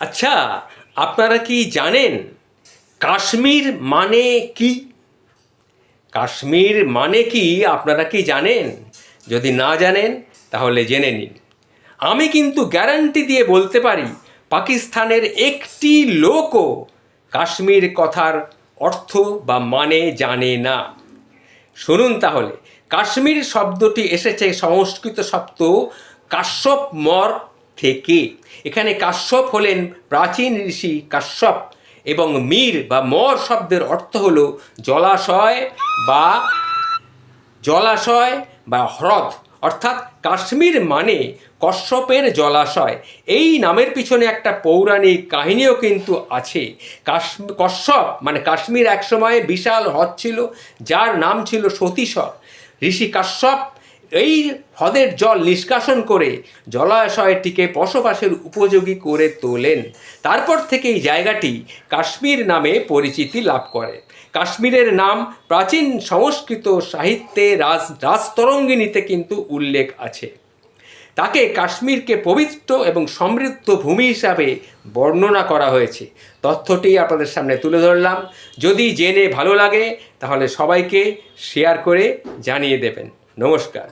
আচ্ছা, আপনারা কি জানেন কাশ্মীর মানে কি? কাশ্মীর মানে কি আপনারা কি জানেন? যদি না জানেন তাহলে জেনে নিন। আমি কিন্তু গ্যারান্টি দিয়ে বলতে পারি পাকিস্তানের একটি লোকও কাশ্মীর কথার অর্থ বা মানে জানে না। শুনুন তাহলে, কাশ্মীর শব্দটি এসেছে সংস্কৃত শব্দ কাশ্যপ মর থেকে। এখানে কাশ্যপ হলেন প্রাচীন ঋষি কাশ্যপ, এবং মীর বা মর শব্দের অর্থ হলো জলাশয় বা হ্রদ। অর্থাৎ কাশ্মীর মানে কশ্যপের জলাশয়। এই নামের পিছনে একটা পৌরাণিক কাহিনীও কিন্তু আছে। কশ্যপ মানে কাশ্মীর একসময় বিশাল হ্রদ ছিল, যার নাম ছিল সতীশ্বর। ঋষি কাশ্যপ এই হ্রদের জল নিষ্কাশন করে জলাশয়টিকে বসবাসের উপযোগী করে তোলেন। তারপর থেকে এই জায়গাটি কাশ্মীর নামে পরিচিতি লাভ করে। কাশ্মীরের নাম প্রাচীন সংস্কৃত সাহিত্যে রাজতরঙ্গিনীতে কিন্তু উল্লেখ আছে। তাকে কাশ্মীরকে পবিত্র এবং সমৃদ্ধ ভূমি হিসাবে বর্ণনা করা হয়েছে। তথ্যটি আপনাদের সামনে তুলে ধরলাম। যদি জেনে ভালো লাগে তাহলে সবাইকে শেয়ার করে জানিয়ে দেবেন। নমস্কার।